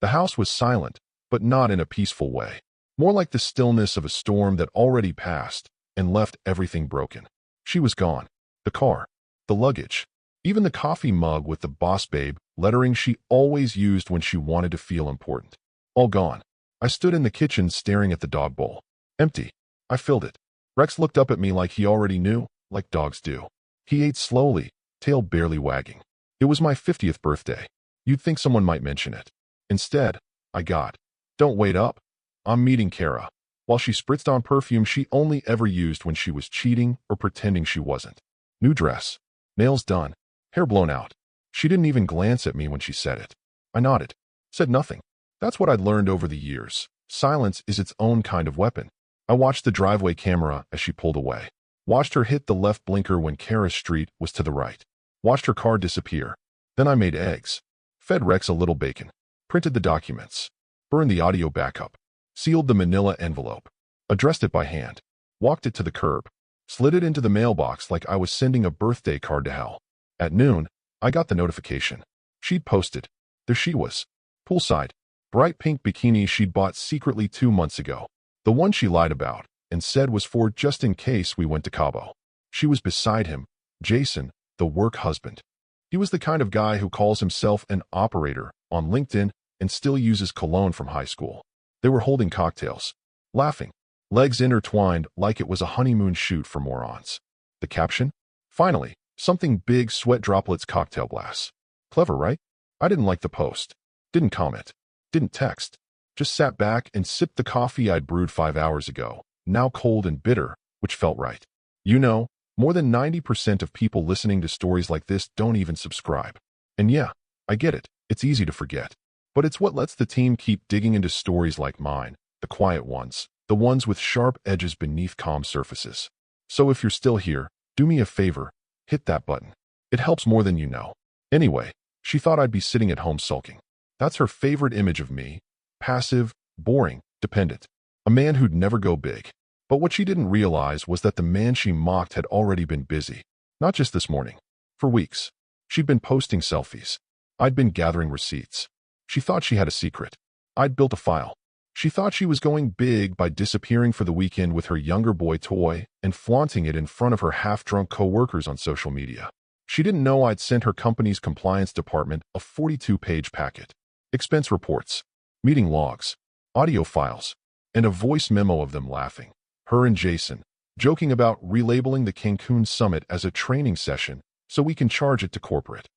The house was silent, but not in a peaceful way. More like the stillness of a storm that already passed and left everything broken. She was gone. The car, the luggage, even the coffee mug with the Boss Babe lettering she always used when she wanted to feel important. All gone. I stood in the kitchen staring at the dog bowl. Empty. I filled it. Rex looked up at me like he already knew, like dogs do. He ate slowly, tail barely wagging. It was my 50th birthday. You'd think someone might mention it. Instead, I got, "Don't wait up. I'm meeting Kara," while she spritzed on perfume she only ever used when she was cheating or pretending she wasn't. New dress. Nails done. Hair blown out. She didn't even glance at me when she said it. I nodded. Said nothing. That's what I'd learned over the years. Silence is its own kind of weapon. I watched the driveway camera as she pulled away. Watched her hit the left blinker when Kara's street was to the right. Watched her car disappear. Then I made eggs. Fed Rex a little bacon. Printed the documents. Burned the audio backup. Sealed the manila envelope. Addressed it by hand. Walked it to the curb. Slid it into the mailbox like I was sending a birthday card to hell. At noon, I got the notification. She'd posted. There she was. Poolside. Bright pink bikini she'd bought secretly 2 months ago. The one she lied about and said was for just in case we went to Cabo. She was beside him, Jason, the work husband. He was the kind of guy who calls himself an operator on LinkedIn and still uses cologne from high school. They were holding cocktails, laughing, legs intertwined like it was a honeymoon shoot for morons. The caption? Finally, something big, sweat droplets, cocktail glass. Clever, right? I didn't like the post. Didn't comment. Didn't text. Just sat back and sipped the coffee I'd brewed 5 hours ago, now cold and bitter, which felt right. You know, more than 90% of people listening to stories like this don't even subscribe. And yeah, I get it. It's easy to forget. But it's what lets the team keep digging into stories like mine, the quiet ones, the ones with sharp edges beneath calm surfaces. So if you're still here, do me a favor, hit that button. It helps more than you know. Anyway, she thought I'd be sitting at home sulking. That's her favorite image of me. Passive, boring, dependent. A man who'd never go big. But what she didn't realize was that the man she mocked had already been busy. Not just this morning. For weeks. She'd been posting selfies. I'd been gathering receipts. She thought she had a secret. I'd built a file. She thought she was going big by disappearing for the weekend with her younger boy toy and flaunting it in front of her half-drunk co-workers on social media. She didn't know I'd sent her company's compliance department a 42-page packet. Expense reports, meeting logs, audio files, and a voice memo of them laughing. Her and Jason, joking about relabeling the Cancun summit as a training session so we can charge it to corporate.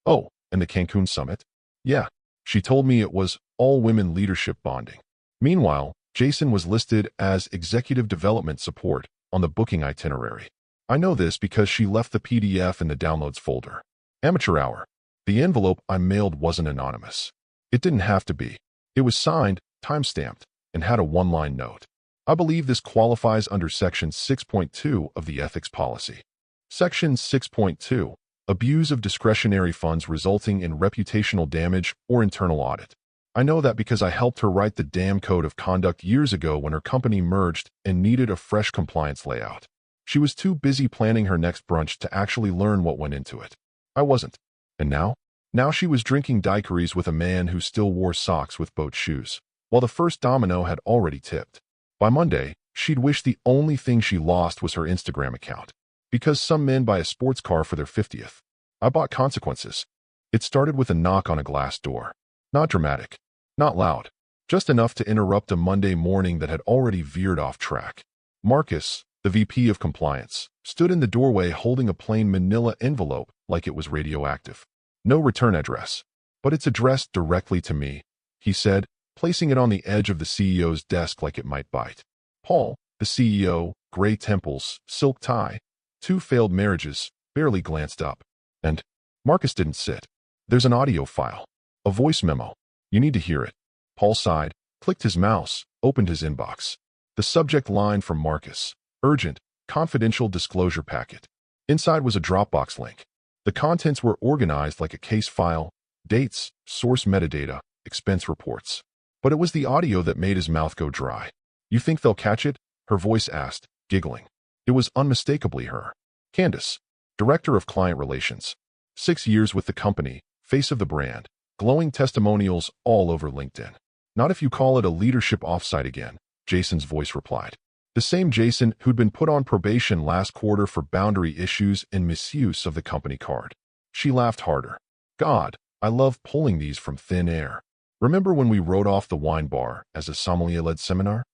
Oh, and the Cancun summit? Yeah, she told me it was all-women leadership bonding. Meanwhile, Jason was listed as executive development support on the booking itinerary. I know this because she left the PDF in the downloads folder. Amateur hour. The envelope I mailed wasn't anonymous. It didn't have to be. It was signed, time-stamped, and had a one-line note. I believe this qualifies under Section 6.2 of the Ethics Policy. Section 6.2, abuse of discretionary funds resulting in reputational damage or internal audit. I know that because I helped her write the damn code of conduct years ago when her company merged and needed a fresh compliance layout. She was too busy planning her next brunch to actually learn what went into it. I wasn't. And now? Now she was drinking daiquiris with a man who still wore socks with boat shoes, while the first domino had already tipped. By Monday, she'd wish the only thing she lost was her Instagram account. Because some men buy a sports car for their 50th. I bought consequences. It started with a knock on a glass door. Not dramatic. Not loud. Just enough to interrupt a Monday morning that had already veered off track. Marcus, the VP of Compliance, stood in the doorway holding a plain manila envelope like it was radioactive. No return address. But it's addressed directly to me, he said, placing it on the edge of the CEO's desk like it might bite. Paul, the CEO, gray temples, silk tie, 2 failed marriages, barely glanced up. And Marcus didn't sit. There's an audio file. A voice memo. You need to hear it. Paul sighed, clicked his mouse, opened his inbox. The subject line from Marcus. Urgent, confidential disclosure packet. Inside was a Dropbox link. The contents were organized like a case file, dates, source metadata, expense reports. But it was the audio that made his mouth go dry. You think they'll catch it? Her voice asked, giggling. It was unmistakably her. Candace, Director of Client Relations. 6 years with the company, face of the brand. Glowing testimonials all over LinkedIn. Not if you call it a leadership offsite again, Jason's voice replied. The same Jason who'd been put on probation last quarter for boundary issues and misuse of the company card. She laughed harder. God, I love pulling these from thin air. Remember when we rode off the wine bar as a sommelier-led seminar?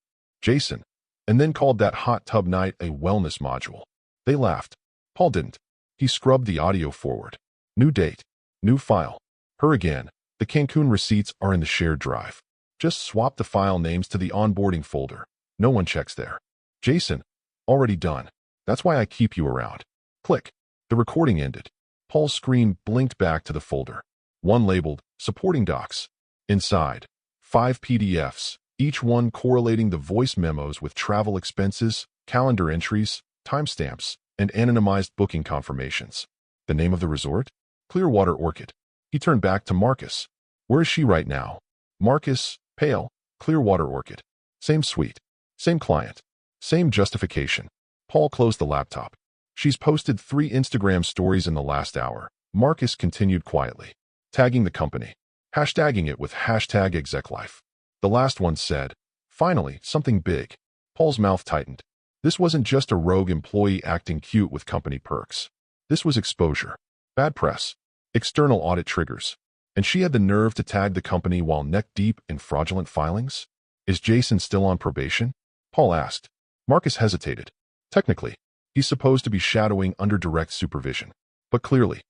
Jason, and then called that hot tub night a wellness module. They laughed. Paul didn't. He scrubbed the audio forward. New date. New file. Her again. The Cancun receipts are in the shared drive. Just swap the file names to the onboarding folder. No one checks there. Jason, already done. That's why I keep you around. Click. The recording ended. Paul's screen blinked back to the folder. One labeled Supporting Docs. Inside, 5 PDFs, each one correlating the voice memos with travel expenses, calendar entries, timestamps, and anonymized booking confirmations. The name of the resort? Clearwater Orchid. He turned back to Marcus. Where is she right now? Marcus, pale, Clearwater Orchid. Same suite. Same client. Same justification. Paul closed the laptop. She's posted 3 Instagram stories in the last hour. Marcus continued quietly, tagging the company, hashtagging it with #execlife. The last one said, finally, something big. Paul's mouth tightened. This wasn't just a rogue employee acting cute with company perks. This was exposure. Bad press. External audit triggers. And she had the nerve to tag the company while neck-deep in fraudulent filings? Is Jason still on probation? Paul asked. Marcus hesitated. Technically, he's supposed to be shadowing under direct supervision. But clearly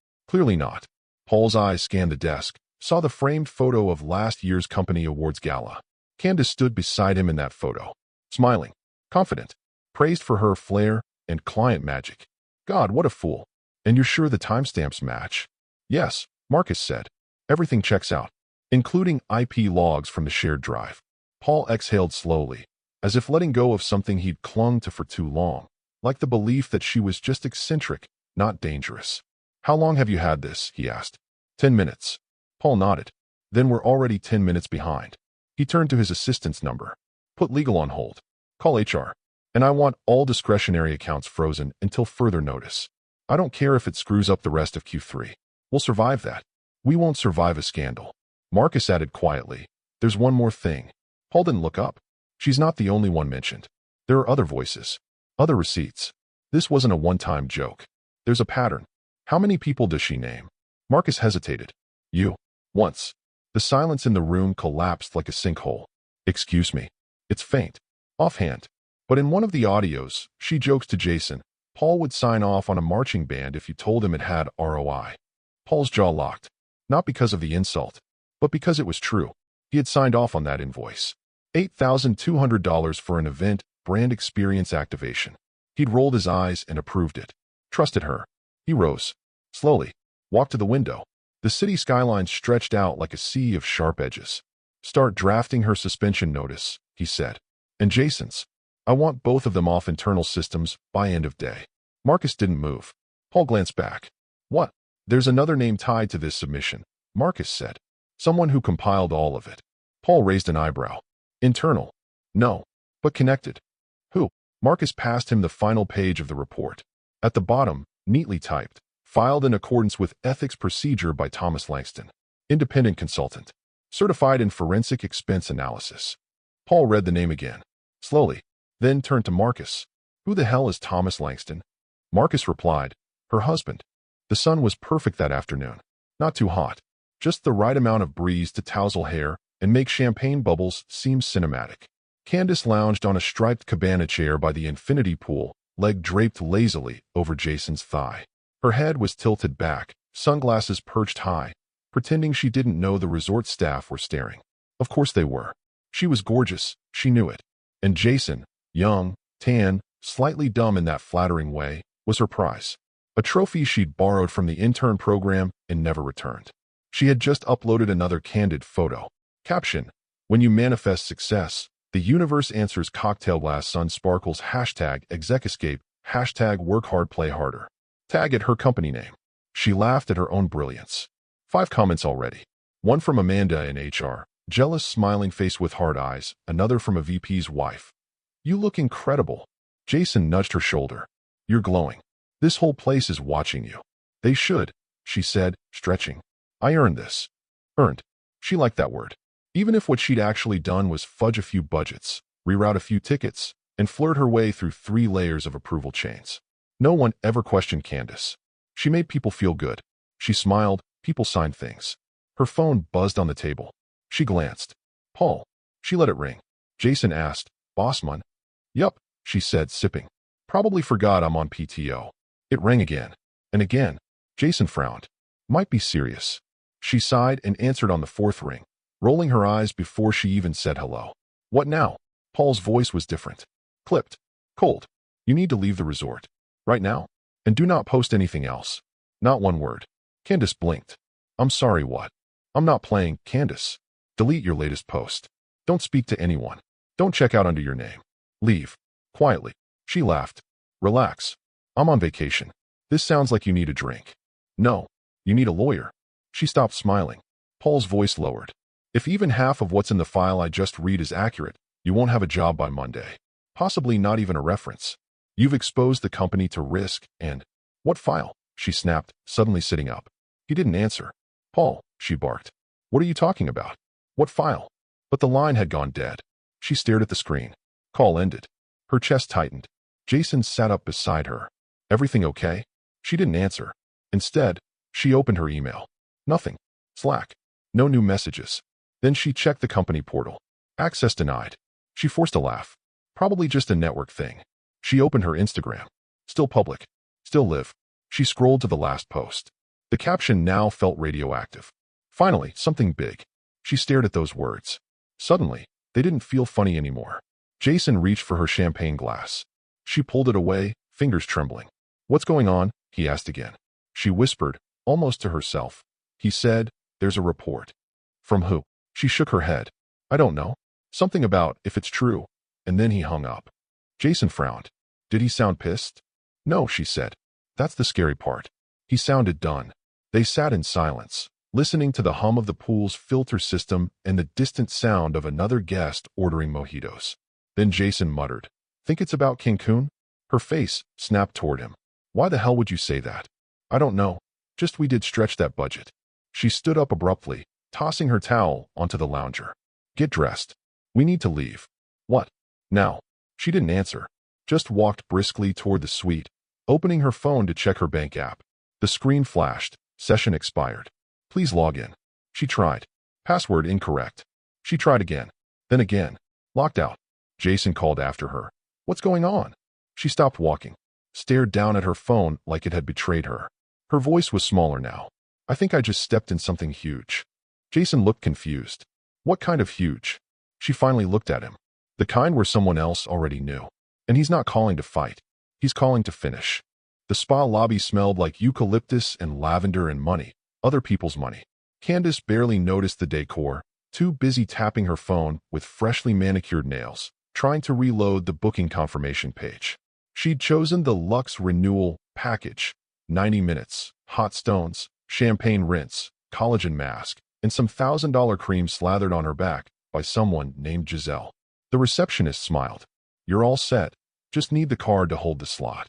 not. Paul's eyes scanned the desk, saw the framed photo of last year's company awards gala. Candace stood beside him in that photo, smiling, confident, praised for her flair and client magic. God, what a fool. And you're sure the timestamps match? Yes, Marcus said. Everything checks out, including IP logs from the shared drive. Paul exhaled slowly, as if letting go of something he'd clung to for too long, like the belief that she was just eccentric, not dangerous. How long have you had this? He asked. 10 minutes. Paul nodded. Then we're already 10 minutes behind. He turned to his assistant's number. Put legal on hold. Call HR. And I want all discretionary accounts frozen until further notice. I don't care if it screws up the rest of Q3. We'll survive that. We won't survive a scandal. Marcus added quietly. There's one more thing. Paul didn't look up. She's not the only one mentioned. There are other voices. Other receipts. This wasn't a one-time joke. There's a pattern. How many people does she name? Marcus hesitated. You. Once. The silence in the room collapsed like a sinkhole. Excuse me. It's faint. Offhand. But in one of the audios, she jokes to Jason, Paul would sign off on a marching band if you told him it had ROI. Paul's jaw locked. Not because of the insult, but because it was true. He had signed off on that invoice. $8,200 for an event, brand experience activation. He'd rolled his eyes and approved it. Trusted her. He rose. Slowly. Walked to the window. The city skyline stretched out like a sea of sharp edges. Start drafting her suspension notice, he said. And Jason's. I want both of them off internal systems by end of day. Marcus didn't move. Paul glanced back. What? There's another name tied to this submission, Marcus said. Someone who compiled all of it. Paul raised an eyebrow. Internal. No. But connected. Who? Marcus passed him the final page of the report. At the bottom, neatly typed, filed in accordance with ethics procedure by Thomas Langston, independent consultant, certified in forensic expense analysis. Paul read the name again, slowly, then turned to Marcus. Who the hell is Thomas Langston? Marcus replied, her husband. The sun was perfect that afternoon. Not too hot. Just the right amount of breeze to tousle hair and make champagne bubbles seem cinematic. Candace lounged on a striped cabana chair by the infinity pool, leg draped lazily over Jason's thigh. Her head was tilted back, sunglasses perched high, pretending she didn't know the resort staff were staring. Of course they were. She was gorgeous, she knew it. And Jason, young, tan, slightly dumb in that flattering way, was her prize. A trophy she'd borrowed from the intern program and never returned. She had just uploaded another candid photo. Caption: When you manifest success, the universe answers cocktail glass sun sparkles #execescape, #work hard play harder. Tag it her company name. She laughed at her own brilliance. 5 comments already. One from Amanda in HR, jealous smiling face with hard eyes, another from a VP's wife. You look incredible. Jason nudged her shoulder. You're glowing. This whole place is watching you. They should, she said, stretching. I earned this. Earned. She liked that word. Even if what she'd actually done was fudge a few budgets, reroute a few tickets, and flirt her way through 3 layers of approval chains. No one ever questioned Candace. She made people feel good. She smiled, people signed things. Her phone buzzed on the table. She glanced. Paul. She let it ring. Jason asked, Bossman? Yup, she said, sipping. Probably forgot I'm on PTO. It rang again. And again. Jason frowned. Might be serious. She sighed and answered on the 4th ring, rolling her eyes before she even said hello. What now? Paul's voice was different. Clipped. Cold. You need to leave the resort. Right now. And do not post anything else. Not one word. Candace blinked. I'm sorry, what? I'm not playing, Candace. Delete your latest post. Don't speak to anyone. Don't check out under your name. Leave. Quietly. She laughed. Relax. I'm on vacation. This sounds like you need a drink. No. You need a lawyer. She stopped smiling. Paul's voice lowered. If even half of what's in the file I just read is accurate, you won't have a job by Monday. Possibly not even a reference. You've exposed the company to risk and… What file? She snapped, suddenly sitting up. He didn't answer. Paul, she barked. What are you talking about? What file? But the line had gone dead. She stared at the screen. Call ended. Her chest tightened. Jason sat up beside her. Everything okay? She didn't answer. Instead, she opened her email. Nothing. Slack. No new messages. Then she checked the company portal. Access denied. She forced a laugh. Probably just a network thing. She opened her Instagram. Still public. Still live. She scrolled to the last post. The caption now felt radioactive. Finally, something big. She stared at those words. Suddenly, they didn't feel funny anymore. Jason reached for her champagne glass. She pulled it away, fingers trembling. What's going on? He asked again. She whispered, almost to herself. He said, there's a report. From who? She shook her head. I don't know. Something about if it's true. And then he hung up. Jason frowned. Did he sound pissed? No, she said. That's the scary part. He sounded done. They sat in silence, listening to the hum of the pool's filter system and the distant sound of another guest ordering mojitos. Then Jason muttered, Think it's about Cancun? Her face snapped toward him. Why the hell would you say that? I don't know. Just we did stretch that budget. She stood up abruptly, tossing her towel onto the lounger. Get dressed. We need to leave. What? Now. She didn't answer, just walked briskly toward the suite, opening her phone to check her bank app. The screen flashed. Session expired. Please log in. She tried. Password incorrect. She tried again. Then again. Locked out. Jason called after her. What's going on? She stopped walking, stared down at her phone like it had betrayed her. Her voice was smaller now. I think I just stepped in something huge. Jason looked confused. What kind of huge? She finally looked at him. The kind where someone else already knew. And he's not calling to fight. He's calling to finish. The spa lobby smelled like eucalyptus and lavender and money. Other people's money. Candace barely noticed the decor, too busy tapping her phone with freshly manicured nails, trying to reload the booking confirmation page. She'd chosen the Luxe Renewal package. 90 minutes, hot stones, champagne rinse, collagen mask, and some $1,000 cream slathered on her back by someone named Giselle. The receptionist smiled. You're all set. Just need the card to hold the slot.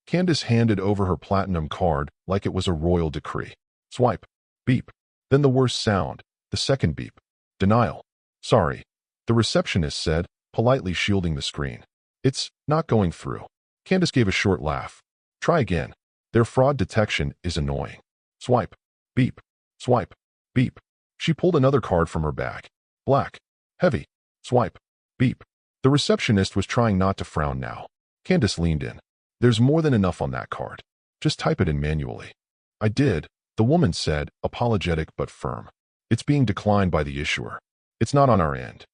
Candace handed over her platinum card like it was a royal decree. Swipe. Beep. Then the worst sound. The second beep. Denial. Sorry. The receptionist said, politely shielding the screen. It's not going through. Candace gave a short laugh. Try again. Their fraud detection is annoying. Swipe. Beep. Swipe. Beep. She pulled another card from her bag. Black. Heavy. Swipe. Beep. The receptionist was trying not to frown now. Candace leaned in. There's more than enough on that card. Just type it in manually. I did, the woman said, apologetic but firm. It's being declined by the issuer. It's not on our end.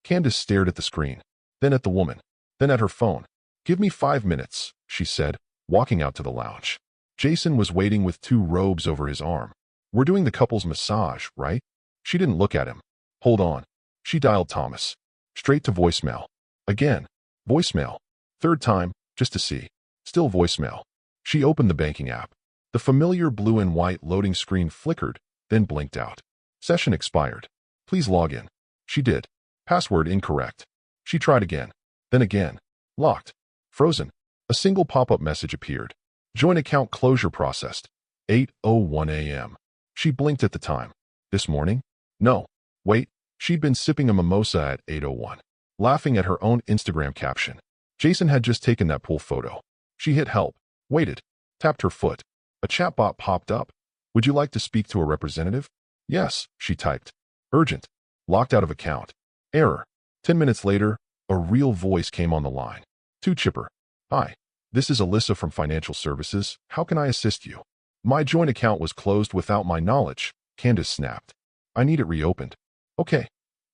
Candace stared at the screen, then at the woman, then at her phone. Give me 5 minutes, she said, walking out to the lounge. Jason was waiting with 2 robes over his arm. We're doing the couple's massage, right? She didn't look at him. Hold on. She dialed Thomas. Straight to voicemail. Again. Voicemail. 3rd time, just to see. Still voicemail. She opened the banking app. The familiar blue and white loading screen flickered, then blinked out. Session expired. Please log in. She did. Password incorrect. She tried again. Then again. Locked. Frozen. A single pop-up message appeared. Joint account closure processed. 8:01 a.m. She blinked at the time. This morning? No. Wait. She'd been sipping a mimosa at 8:01, laughing at her own Instagram caption. Jason had just taken that pool photo. She hit help, waited, tapped her foot. A chatbot popped up. Would you like to speak to a representative? Yes, she typed. Urgent. Locked out of account. Error. 10 minutes later, a real voice came on the line. Too chipper. Hi. This is Alyssa from Financial Services. How can I assist you? My joint account was closed without my knowledge, Candace snapped. I need it reopened. Okay.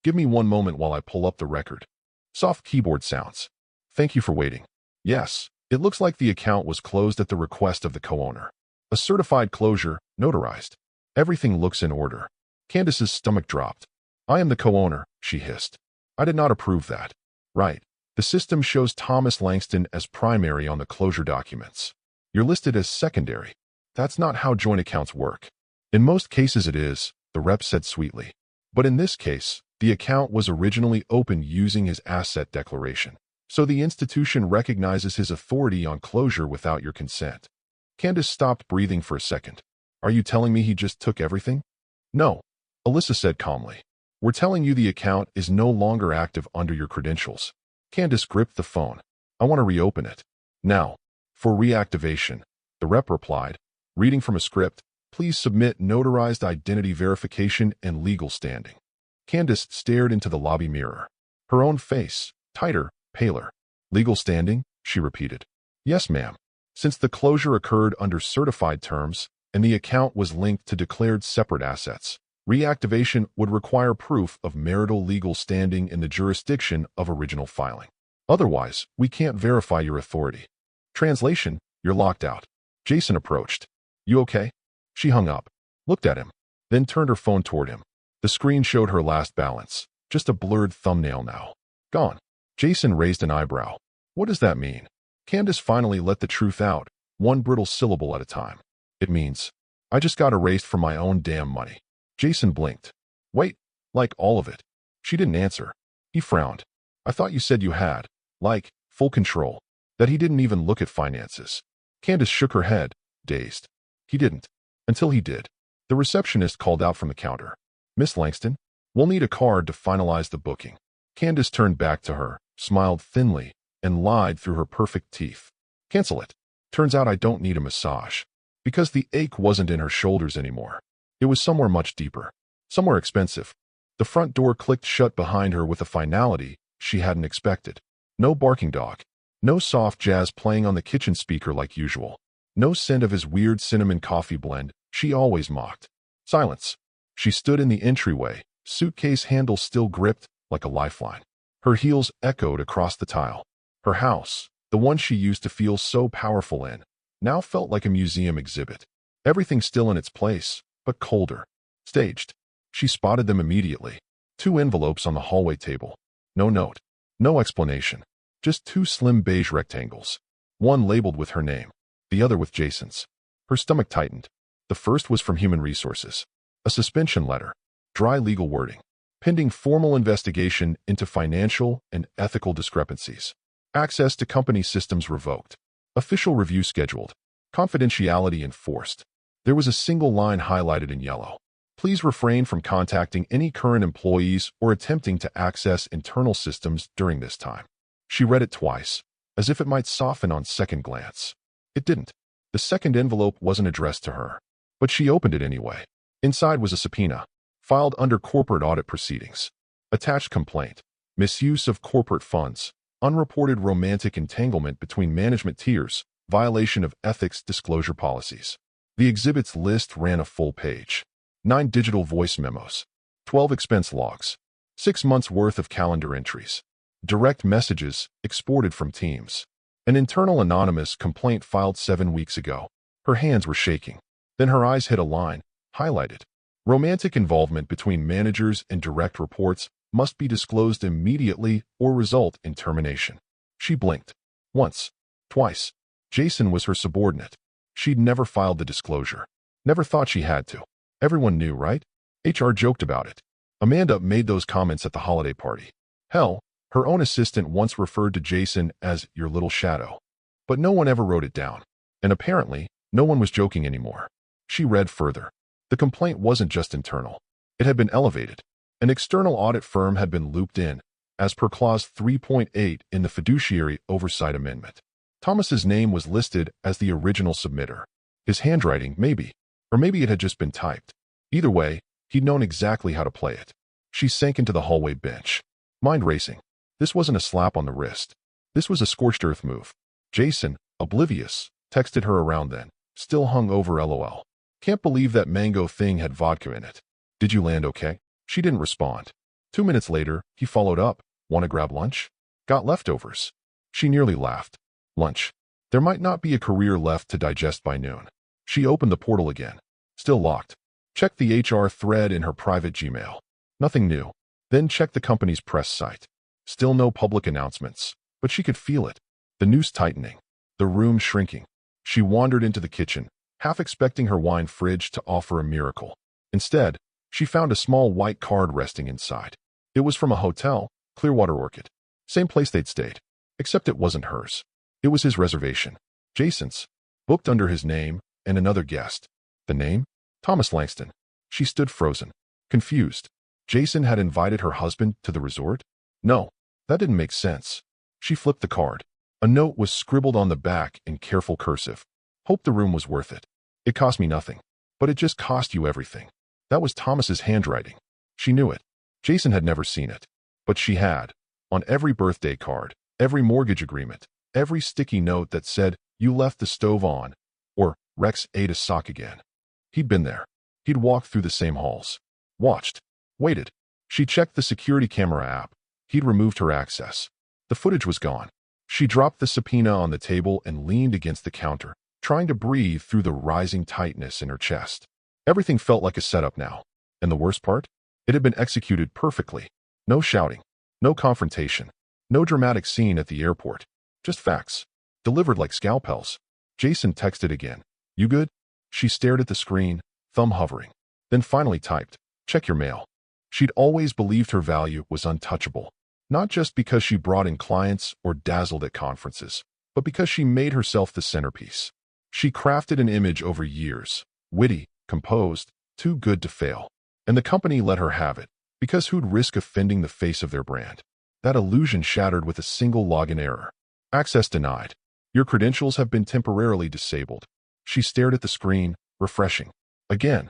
Give me one moment while I pull up the record. Soft keyboard sounds. Thank you for waiting. Yes, it looks like the account was closed at the request of the co-owner. A certified closure, notarized. Everything looks in order. Candace's stomach dropped. I am the co-owner, she hissed. I did not approve that. Right. The system shows Thomas Langston as primary on the closure documents. You're listed as secondary. That's not how joint accounts work. In most cases it is, the rep said sweetly. But in this case, the account was originally opened using his asset declaration. So the institution recognizes his authority on closure without your consent. Candace stopped breathing for a second. Are you telling me he just took everything? No, Alyssa said calmly. We're telling you the account is no longer active under your credentials. Candace gripped the phone. I want to reopen it. Now. For reactivation, the rep replied, reading from a script, please submit notarized identity verification and legal standing. Candace stared into the lobby mirror. Her own face, tighter, paler. Legal standing, she repeated. Yes, ma'am. Since the closure occurred under certified terms and the account was linked to declared separate assets, reactivation would require proof of marital legal standing in the jurisdiction of original filing. Otherwise, we can't verify your authority. Translation, you're locked out. Jason approached. You okay? She hung up, looked at him, then turned her phone toward him. The screen showed her last balance, just a blurred thumbnail now. Gone. Jason raised an eyebrow. What does that mean? Candace finally let the truth out, one brittle syllable at a time. It means, I just got erased from my own damn money. Jason blinked. Wait, like all of it? She didn't answer. He frowned. I thought you said you had, like, full control, that he didn't even look at finances. Candace shook her head, dazed. He didn't. Until he did. The receptionist called out from the counter. Miss Langston, we'll need a card to finalize the booking. Candace turned back to her, smiled thinly, and lied through her perfect teeth. Cancel it. Turns out I don't need a massage. Because the ache wasn't in her shoulders anymore. It was somewhere much deeper. Somewhere expensive. The front door clicked shut behind her with a finality she hadn't expected. No barking dog. No soft jazz playing on the kitchen speaker like usual. No scent of his weird cinnamon coffee blend she always mocked. Silence. She stood in the entryway, suitcase handle still gripped like a lifeline. Her heels echoed across the tile. Her house, the one she used to feel so powerful in, now felt like a museum exhibit. Everything still in its place, but colder. Staged. She spotted them immediately. 2 envelopes on the hallway table. No note. No explanation. Just 2 slim beige rectangles. One labeled with her name, the other with Jason's. Her stomach tightened. The first was from Human Resources. A suspension letter. Dry legal wording. Pending formal investigation into financial and ethical discrepancies. Access to company systems revoked. Official review scheduled. Confidentiality enforced. There was a single line highlighted in yellow. Please refrain from contacting any current employees or attempting to access internal systems during this time. She read it twice, as if it might soften on second glance. It didn't. The second envelope wasn't addressed to her, but she opened it anyway. Inside was a subpoena, filed under corporate audit proceedings. Attached complaint. Misuse of corporate funds. Unreported romantic entanglement between management tiers. Violation of ethics disclosure policies. The exhibits list ran a full page. 9 digital voice memos. 12 expense logs. 6 months' worth of calendar entries. Direct messages exported from Teams. An internal anonymous complaint filed 7 weeks ago. Her hands were shaking. Then her eyes hit a line, highlighted. Romantic involvement between managers and direct reports must be disclosed immediately or result in termination. She blinked. Once. Twice. Jason was her subordinate. She'd never filed the disclosure. Never thought she had to. Everyone knew, right? HR joked about it. Amanda made those comments at the holiday party. Hell, her own assistant once referred to Jason as your little shadow. But no one ever wrote it down. And apparently, no one was joking anymore. She read further. The complaint wasn't just internal. It had been elevated. An external audit firm had been looped in, as per Clause 3.8 in the Fiduciary Oversight Amendment. Thomas's name was listed as the original submitter. His handwriting, maybe. Or maybe it had just been typed. Either way, he'd known exactly how to play it. She sank into the hallway bench. Mind racing. This wasn't a slap on the wrist. This was a scorched earth move. Jason, oblivious, texted her around then, still hung over LOL. Can't believe that mango thing had vodka in it. Did you land okay? She didn't respond. 2 minutes later, he followed up. Want to grab lunch? Got leftovers. She nearly laughed. Lunch. There might not be a career left to digest by noon. She opened the portal again. Still locked. Checked the HR thread in her private Gmail. Nothing new. Then checked the company's press site. Still no public announcements. But she could feel it. The noose tightening. The room shrinking. She wandered into the kitchen, half expecting her wine fridge to offer a miracle. Instead, she found a small white card resting inside. It was from a hotel, Clearwater Orchid. Same place they'd stayed. Except it wasn't hers. It was his reservation. Jason's. Booked under his name and another guest. The name? Thomas Langston. She stood frozen. Confused. Jason had invited her husband to the resort? No, that didn't make sense. She flipped the card. A note was scribbled on the back in careful cursive. Hope the room was worth it. It cost me nothing. But it just cost you everything. That was Thomas's handwriting. She knew it. Jason had never seen it. But she had. On every birthday card, every mortgage agreement, every sticky note that said, you left the stove on, or Rex ate a sock again. He'd been there. He'd walked through the same halls. Watched. Waited. She checked the security camera app. He'd removed her access. The footage was gone. She dropped the subpoena on the table and leaned against the counter, trying to breathe through the rising tightness in her chest. Everything felt like a setup now. And the worst part? It had been executed perfectly. No shouting. No confrontation. No dramatic scene at the airport. Just facts. Delivered like scalpels. Jason texted again. You good? She stared at the screen, thumb hovering. Then finally typed, check your mail. She'd always believed her value was untouchable. Not just because she brought in clients or dazzled at conferences, but because she made herself the centerpiece. She crafted an image over years, witty, composed, too good to fail. And the company let her have it, because who'd risk offending the face of their brand? That illusion shattered with a single login error. Access denied. Your credentials have been temporarily disabled. She stared at the screen, refreshing. Again.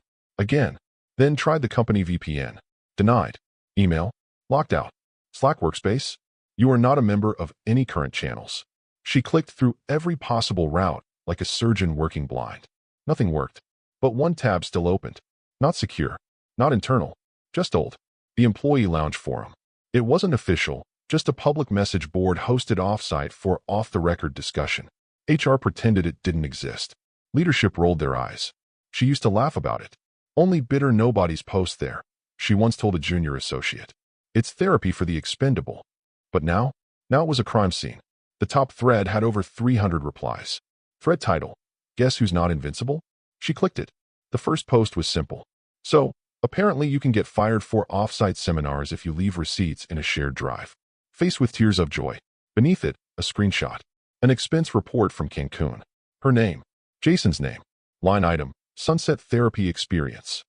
Then tried the company VPN. Denied. Email. Locked out. Slack workspace. You are not a member of any current channels. She clicked through every possible route like a surgeon working blind. Nothing worked. But one tab still opened. Not secure. Not internal. Just old. The Employee Lounge Forum. It wasn't official, just a public message board hosted offsite for off-the-record discussion. HR pretended it didn't exist. Leadership rolled their eyes. She used to laugh about it. Only bitter nobodies post there, she once told a junior associate. It's therapy for the expendable. But now it was a crime scene. The top thread had over 300 replies. Thread title, Guess Who's Not Invincible? She clicked it. The first post was simple. So, apparently you can get fired for off-site seminars if you leave receipts in a shared drive. Faced with tears of joy. Beneath it, a screenshot. An expense report from Cancun. Her name. Jason's name. Line item, Sunset Therapy Experience.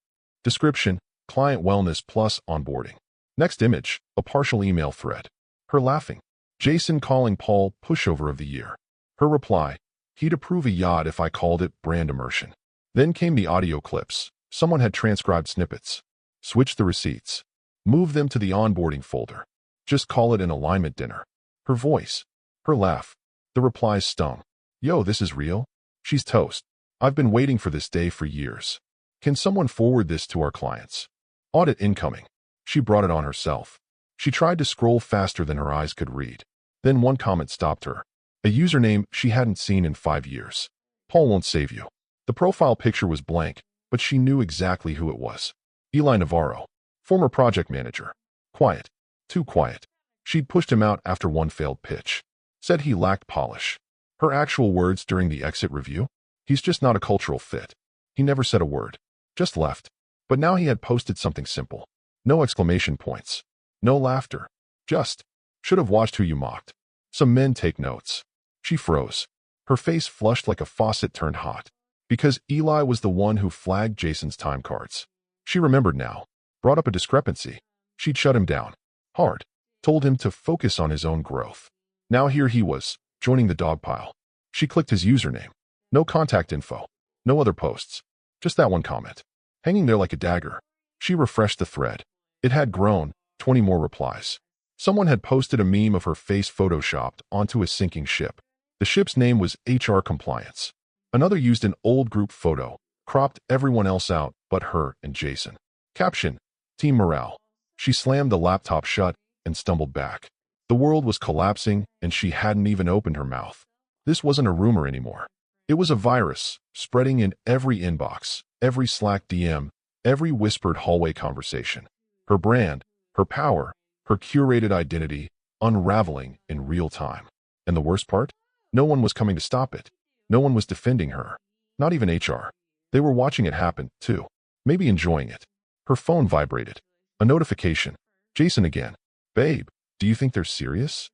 Description, Client Wellness Plus Onboarding. Next image, a partial email thread. Her laughing. Jason calling Paul pushover of the year. Her reply, he'd approve a yacht if I called it brand immersion. Then came the audio clips. Someone had transcribed snippets. Switch the receipts. Move them to the onboarding folder. Just call it an alignment dinner. Her voice. Her laugh. The replies stung. Yo, this is real? She's toast. I've been waiting for this day for years. Can someone forward this to our clients? Audit incoming. She brought it on herself. She tried to scroll faster than her eyes could read. Then one comment stopped her. A username she hadn't seen in 5 years. Paul won't save you. The profile picture was blank, but she knew exactly who it was. Eli Navarro, former project manager. Quiet. Too quiet. She'd pushed him out after one failed pitch. Said he lacked polish. Her actual words during the exit review? He's just not a cultural fit. He never said a word. Just left. But now he had posted something simple. No exclamation points. No laughter. Just. Should have watched who you mocked. Some men take notes. She froze. Her face flushed like a faucet turned hot. Because Eli was the one who flagged Jason's time cards. She remembered now. brought up a discrepancy. She'd shut him down. Hard. Told him to focus on his own growth. Now here he was, joining the dog pile. She clicked his username. No contact info. No other posts. Just that one comment. Hanging there like a dagger. She refreshed the thread. It had grown, 20 more replies. Someone had posted a meme of her face photoshopped onto a sinking ship. The ship's name was HR Compliance. Another used an old group photo, cropped everyone else out but her and Jason. Caption: Team Morale. She slammed the laptop shut and stumbled back. The world was collapsing and she hadn't even opened her mouth. This wasn't a rumor anymore. It was a virus, spreading in every inbox, every Slack DM, every whispered hallway conversation. Her brand, her power, her curated identity, unraveling in real time. And the worst part? No one was coming to stop it. No one was defending her. Not even HR. They were watching it happen, too. Maybe enjoying it. Her phone vibrated. A notification. Jason again. Babe, do you think they're serious?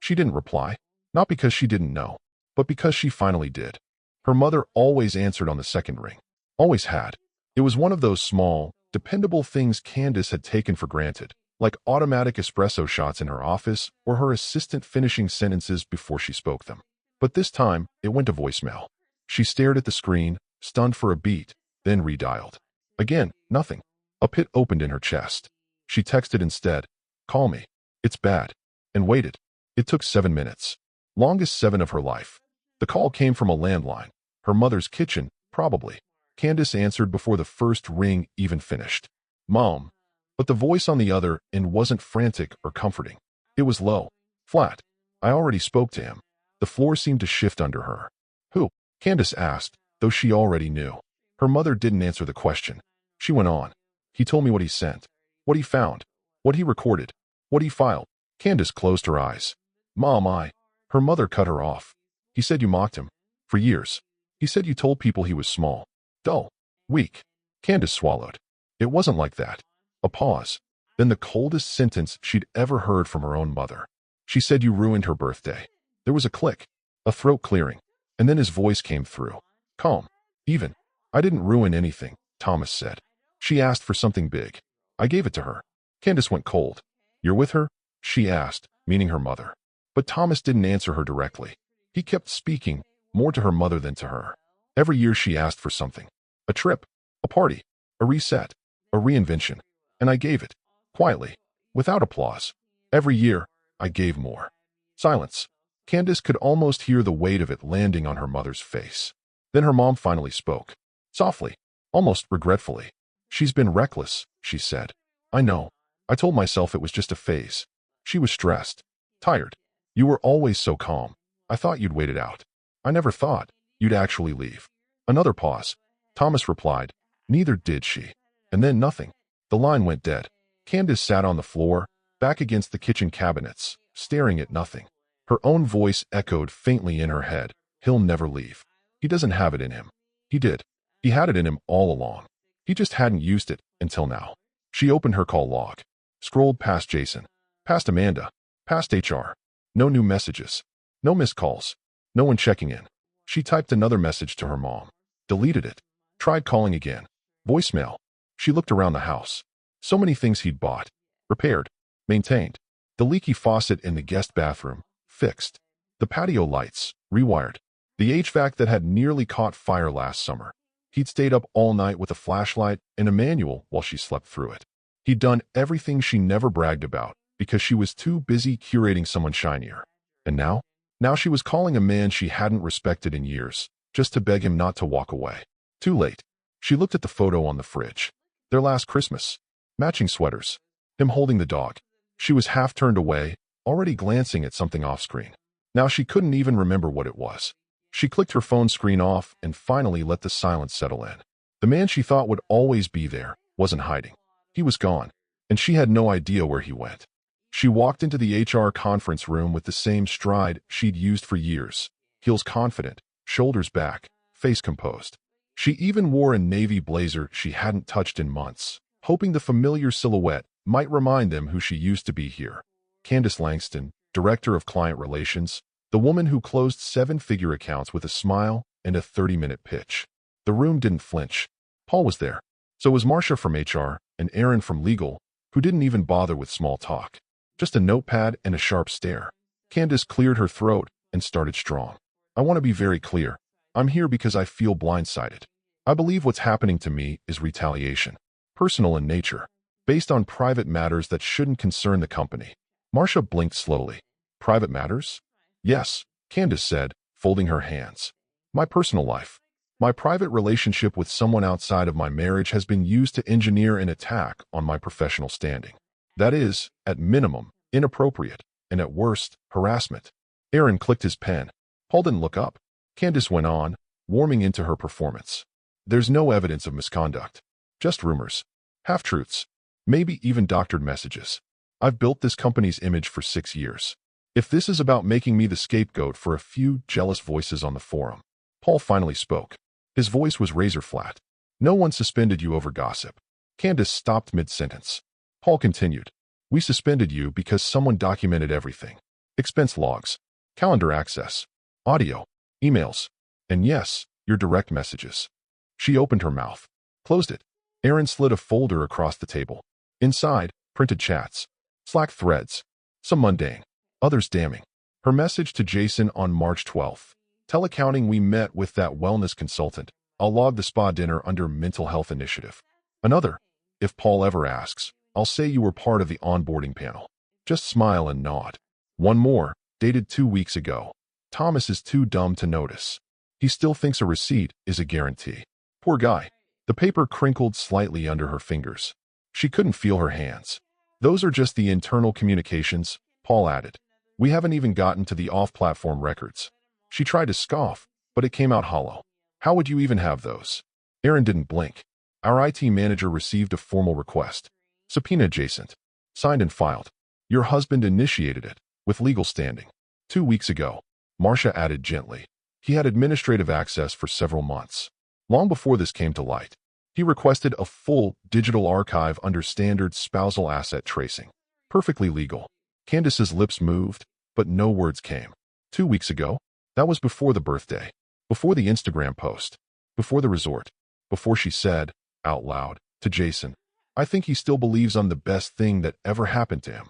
She didn't reply. Not because she didn't know, but because she finally did. Her mother always answered on the second ring. Always had. It was one of those small, dependable things Candace had taken for granted, like automatic espresso shots in her office or her assistant finishing sentences before she spoke them. But this time, it went to voicemail. She stared at the screen, stunned for a beat, then redialed. Again, nothing. A pit opened in her chest. She texted instead, "Call me. It's bad," and waited. It took 7 minutes. Longest 7 of her life. The call came from a landline. Her mother's kitchen, probably. Candace answered before the first ring even finished. "Mom." But the voice on the other end wasn't frantic or comforting. It was low. Flat. "I already spoke to him." The floor seemed to shift under her. "Who?" Candace asked, though she already knew. Her mother didn't answer the question. She went on. "He told me what he sent. What he found. What he recorded. What he filed." Candace closed her eyes. "Mom, Her mother cut her off. "He said you mocked him. For years. He said you told people he was small. Dull. Weak." Candace swallowed. It wasn't like that. A pause. Then the coldest sentence she'd ever heard from her own mother. "She said you ruined her birthday." There was a click. A throat clearing. And then his voice came through. Calm. Even. "I didn't ruin anything," Thomas said. "She asked for something big. I gave it to her." Candace went cold. "You're with her?" she asked, meaning her mother. But Thomas didn't answer her directly. He kept speaking, more to her mother than to her. Every year she asked for something. A trip. A party. A reset. A reinvention. And I gave it. Quietly. Without applause. Every year, I gave more. Silence. Candace could almost hear the weight of it landing on her mother's face. Then her mom finally spoke. Softly. Almost regretfully. "She's been reckless," she said. "I know. I told myself it was just a phase." She was stressed. Tired. "You were always so calm. I thought you'd wait it out. I never thought you'd actually leave." Another pause. Thomas replied, "Neither did she." And then nothing. The line went dead. Candace sat on the floor, back against the kitchen cabinets, staring at nothing. Her own voice echoed faintly in her head. "He'll never leave. He doesn't have it in him." He did. He had it in him all along. He just hadn't used it until now. She opened her call log. Scrolled past Jason. Past Amanda. Past HR. No new messages. No missed calls. No one checking in. She typed another message to her mom. Deleted it. Tried calling again. Voicemail. She looked around the house. So many things he'd bought. Repaired. Maintained. The leaky faucet in the guest bathroom. Fixed. The patio lights. Rewired. The HVAC that had nearly caught fire last summer. He'd stayed up all night with a flashlight and a manual while she slept through it. He'd done everything she never bragged about because she was too busy curating someone shinier. And now? Now she was calling a man she hadn't respected in years, just to beg him not to walk away. Too late. She looked at the photo on the fridge. Their last Christmas. Matching sweaters. Him holding the dog. She was half turned away, already glancing at something off-screen. Now she couldn't even remember what it was. She clicked her phone screen off and finally let the silence settle in. The man she thought would always be there wasn't hiding. He was gone, and she had no idea where he went. She walked into the HR conference room with the same stride she'd used for years, heels confident, shoulders back, face composed. She even wore a navy blazer she hadn't touched in months, hoping the familiar silhouette might remind them who she used to be here. Candace Langston, Director of Client Relations, the woman who closed 7-figure accounts with a smile and a 30-minute pitch. The room didn't flinch. Paul was there, So was Marcia from HR and Aaron from legal, who didn't even bother with small talk. Just a notepad and a sharp stare. Candace cleared her throat and started strong. I want to be very clear. I'm here because I feel blindsided. I believe what's happening to me is retaliation. Personal in nature. Based on private matters that shouldn't concern the company. Marcia blinked slowly. Private matters? Yes, Candace said, folding her hands. My personal life. My private relationship with someone outside of my marriage has been used to engineer an attack on my professional standing. That is, at minimum, inappropriate, and at worst, harassment. Aaron clicked his pen. Paul didn't look up. Candace went on, warming into her performance. There's no evidence of misconduct. Just rumors. Half-truths. Maybe even doctored messages. I've built this company's image for 6 years. If this is about making me the scapegoat for a few jealous voices on the forum. Paul finally spoke. His voice was razor flat. No one suspended you over gossip. Candace stopped mid-sentence. Paul continued. We suspended you because someone documented everything. Expense logs, calendar access, audio, emails, and yes, your direct messages. She opened her mouth, closed it. Aaron slid a folder across the table. Inside, printed chats, Slack threads, some mundane, others damning. Her message to Jason on March 12th. Tell accounting we met with that wellness consultant. I'll log the spa dinner under mental health initiative. Another. If Paul ever asks, I'll say you were part of the onboarding panel. Just smile and nod. One more, dated 2 weeks ago. Thomas is too dumb to notice. He still thinks a receipt is a guarantee. Poor guy. The paper crinkled slightly under her fingers. She couldn't feel her hands. Those are just the internal communications, Paul added. We haven't even gotten to the off-platform records. She tried to scoff, but it came out hollow. How would you even have those? Aaron didn't blink. Our IT manager received a formal request. Subpoena adjacent. Signed and filed. Your husband initiated it, with legal standing. 2 weeks ago. Marcia added gently. He had administrative access for several months. Long before this came to light. He requested a full digital archive under standard spousal asset tracing. Perfectly legal. Candace's lips moved, but no words came. 2 weeks ago? That was before the birthday. Before the Instagram post. Before the resort. Before she said, out loud, to Jason, I think he still believes I'm the best thing that ever happened to him.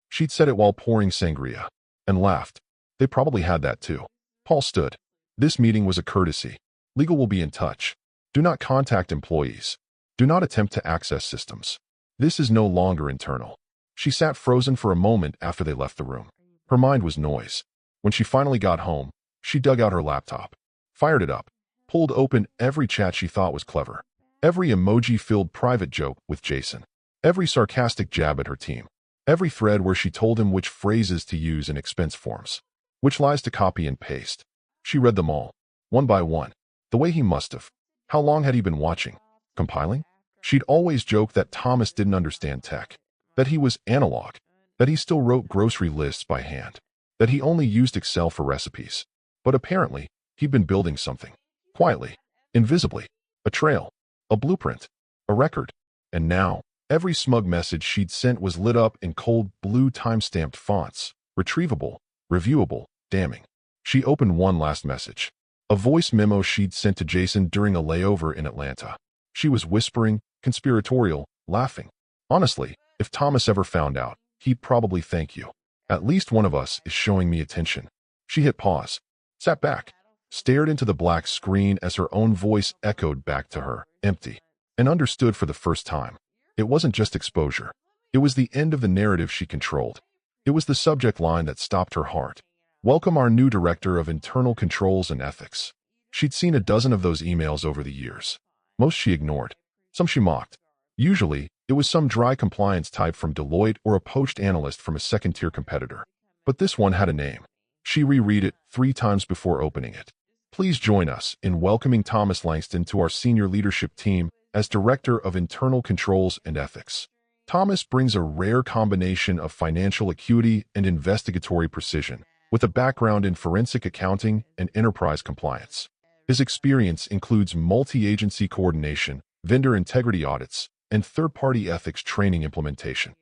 She'd said it while pouring sangria. And laughed. They probably had that too. Paul stood. This meeting was a courtesy. Legal will be in touch. Do not contact employees. Do not attempt to access systems. This is no longer internal. She sat frozen for a moment after they left the room. Her mind was noise. When she finally got home, she dug out her laptop, fired it up, pulled open every chat she thought was clever, every emoji-filled private joke with Jason, every sarcastic jab at her team, every thread where she told him which phrases to use in expense forms, which lies to copy and paste. She read them all, one by one, the way he must have. How long had he been watching? Compiling? She'd always joked that Thomas didn't understand tech, that he was analog, that he still wrote grocery lists by hand, that he only used Excel for recipes. But apparently, he'd been building something. Quietly. Invisibly. A trail. A blueprint. A record. And now, every smug message she'd sent was lit up in cold blue time-stamped fonts. Retrievable. Reviewable. Damning. She opened one last message. A voice memo she'd sent to Jason during a layover in Atlanta. She was whispering, conspiratorial, laughing. Honestly, if Thomas ever found out, he'd probably thank you. At least one of us is showing me attention. She hit pause. Sat back, stared into the black screen as her own voice echoed back to her, empty, and understood for the first time. It wasn't just exposure. It was the end of the narrative she controlled. It was the subject line that stopped her heart. Welcome our new director of internal controls and ethics. She'd seen a dozen of those emails over the years. Most she ignored. Some she mocked. Usually, it was some dry compliance type from Deloitte or a poached analyst from a second-tier competitor. But this one had a name. She reread it 3 times before opening it. Please join us in welcoming Thomas Langston to our senior leadership team as Director of Internal Controls and Ethics. Thomas brings a rare combination of financial acuity and investigatory precision, with a background in forensic accounting and enterprise compliance. His experience includes multi-agency coordination, vendor integrity audits, and third-party ethics training implementation.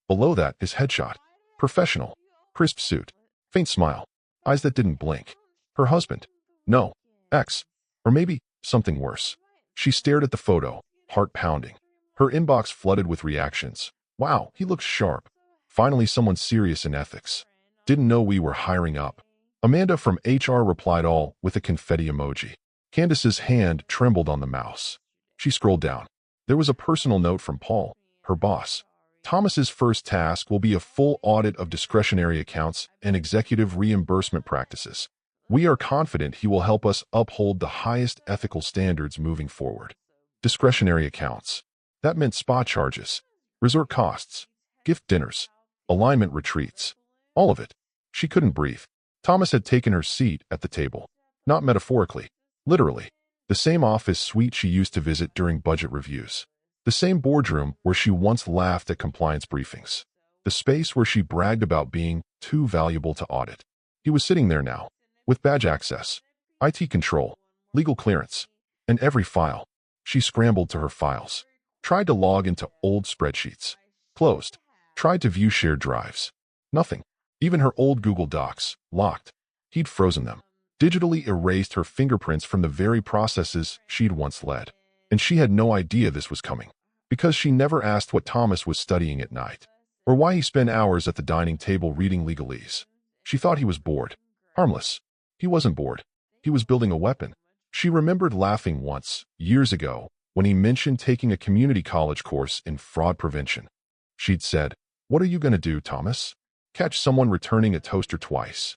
Below that, his headshot. Professional. Crisp suit. Faint smile. Eyes that didn't blink. Her husband. No. Ex. Or maybe something worse. She stared at the photo, heart pounding. Her inbox flooded with reactions. Wow, he looks sharp. Finally, someone serious in ethics. Didn't know we were hiring up. Amanda from HR replied all with a confetti emoji. Candace's hand trembled on the mouse. She scrolled down. There was a personal note from Paul, her boss. Thomas's first task will be a full audit of discretionary accounts and executive reimbursement practices. We are confident he will help us uphold the highest ethical standards moving forward. Discretionary accounts. That meant spa charges, resort costs, gift dinners, alignment retreats. All of it. She couldn't breathe. Thomas had taken her seat at the table. Not metaphorically. Literally. The same office suite she used to visit during budget reviews. The same boardroom where she once laughed at compliance briefings. The space where she bragged about being too valuable to audit. He was sitting there now, with badge access, IT control, legal clearance, and every file. She scrambled to her files. Tried to log into old spreadsheets. Closed. Tried to view shared drives. Nothing. Even her old Google Docs, locked. He'd frozen them. Digitally erased her fingerprints from the very processes she'd once led. And she had no idea this was coming. Because she never asked what Thomas was studying at night. Or why he spent hours at the dining table reading legalese. She thought he was bored. Harmless. He wasn't bored. He was building a weapon. She remembered laughing once, years ago, when he mentioned taking a community college course in fraud prevention. She'd said, "What are you going to do, Thomas? Catch someone returning a toaster twice?"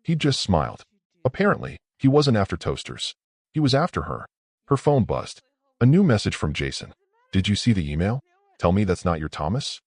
He'd just smiled. Apparently, he wasn't after toasters. He was after her. Her phone buzzed. A new message from Jason. "Did you see the email? Tell me that's not your Thomas?"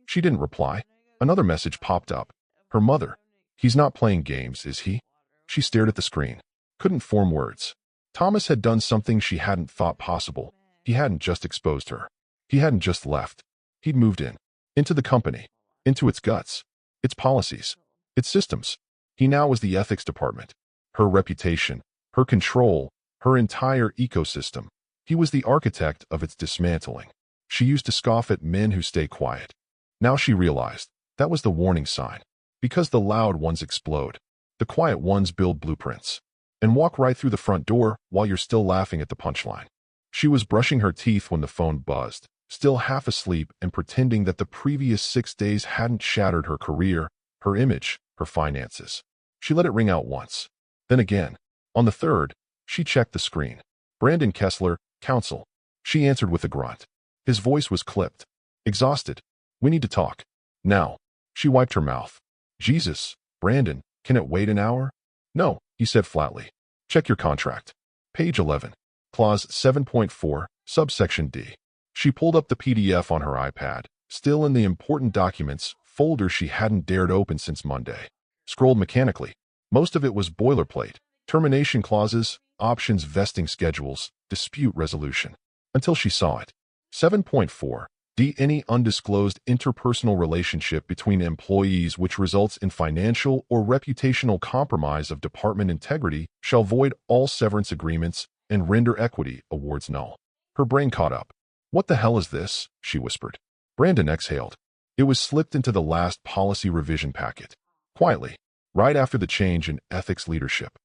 She didn't reply. Another message popped up. Her mother. "He's not playing games, is he?" She stared at the screen. Couldn't form words. Thomas had done something she hadn't thought possible. He hadn't just exposed her. He hadn't just left. He'd moved in. Into the company. Into its guts. Its policies. Its systems. He now was the ethics department. Her reputation. Her control. Her entire ecosystem. He was the architect of its dismantling. She used to scoff at men who stay quiet. Now she realized that was the warning sign. Because the loud ones explode. The quiet ones build blueprints. And walk right through the front door while you're still laughing at the punchline. She was brushing her teeth when the phone buzzed, still half asleep and pretending that the previous 6 days hadn't shattered her career, her image, her finances. She let it ring out once. Then again. On the third, she checked the screen. Brandon Kessler, counsel. She answered with a grunt. His voice was clipped. Exhausted. "We need to talk. Now." She wiped her mouth. "Jesus, Brandon, can it wait an hour?" "No," he said flatly. "Check your contract. Page 11. Clause 7.4, subsection D." She pulled up the PDF on her iPad, still in the important documents folder she hadn't dared open since Monday. Scrolled mechanically. Most of it was boilerplate. Termination clauses, options vesting schedules, dispute resolution. Until she saw it. 7.4. D. Any undisclosed interpersonal relationship between employees which results in financial or reputational compromise of department integrity shall void all severance agreements and render equity awards null. Her brain caught up. "What the hell is this?" she whispered. Brandon exhaled. It was slipped into the last policy revision packet. Quietly, right after the change in ethics leadership.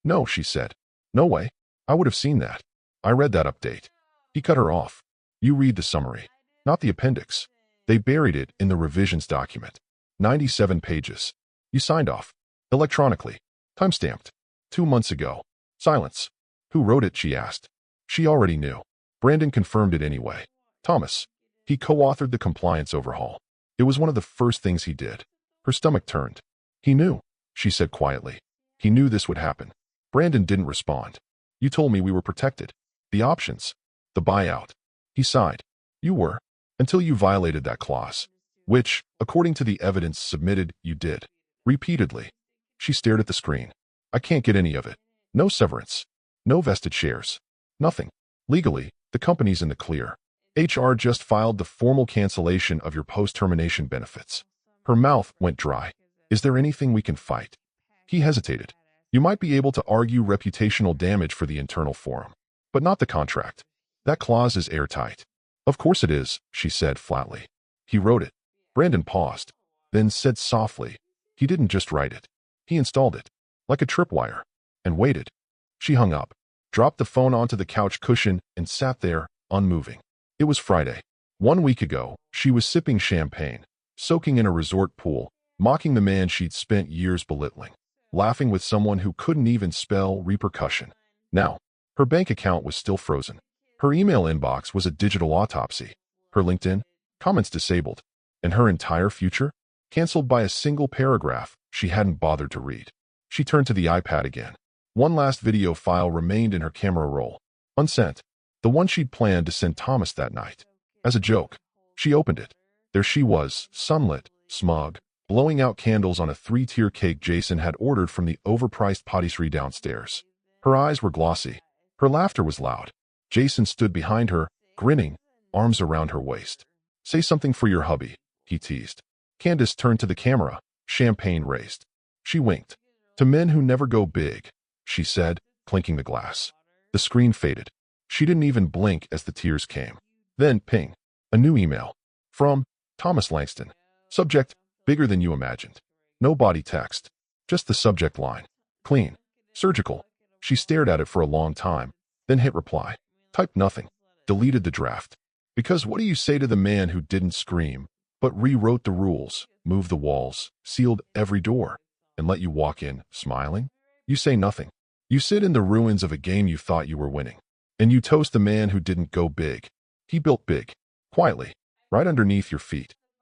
"No," she said. "No way. I would have seen that. I read that update." He cut her off. "You read the summary. Not the appendix. They buried it in the revisions document. 97 pages. You signed off. Electronically. Timestamped. 2 months ago." Silence. "Who wrote it?" she asked. She already knew. Brandon confirmed it anyway. "Thomas." He co-authored the compliance overhaul. It was one of the first things he did. Her stomach turned. "He knew," she said quietly. "He knew this would happen." Brandon didn't respond. "You told me we were protected. The options. The buyout." He sighed. "You were. Until you violated that clause. Which, according to the evidence submitted, you did. Repeatedly." She stared at the screen. "I can't get any of it. No severance. No vested shares. Nothing. Legally, the company's in the clear. HR just filed the formal cancellation of your post-termination benefits." Her mouth went dry. "Is there anything we can fight?" He hesitated. "You might be able to argue reputational damage for the internal forum. But not the contract. That clause is airtight." "Of course it is," she said flatly. "He wrote it." Brandon paused, then said softly, "He didn't just write it. He installed it. Like a tripwire. And waited." She hung up, dropped the phone onto the couch cushion, and sat there, unmoving. It was Friday. 1 week ago, she was sipping champagne, soaking in a resort pool, mocking the man she'd spent years belittling, laughing with someone who couldn't even spell repercussion. Now, her bank account was still frozen. Her email inbox was a digital autopsy. Her LinkedIn comments disabled, and her entire future canceled by a single paragraph she hadn't bothered to read. She turned to the iPad again. One last video file remained in her camera roll, unsent, the one she'd planned to send Thomas that night. As a joke, she opened it. There she was, sunlit, smug, blowing out candles on a 3-tier cake Jason had ordered from the overpriced patisserie downstairs. Her eyes were glossy. Her laughter was loud. Jason stood behind her, grinning, arms around her waist. "Say something for your hubby," he teased. Candace turned to the camera, champagne raised. She winked. "To men who never go big," she said, clinking the glass. The screen faded. She didn't even blink as the tears came. Then, ping. A new email. From Thomas Langston. Subject, bigger than you imagined. No body text. Just the subject line. Clean. Surgical. She stared at it for a long time, then hit reply. Typed nothing. Deleted the draft. Because what do you say to the man who didn't scream, but rewrote the rules, moved the walls, sealed every door, and let you walk in, smiling? You say nothing. You sit in the ruins of a game you thought you were winning, and you toast the man who didn't go big. He built big, quietly, right underneath your feet.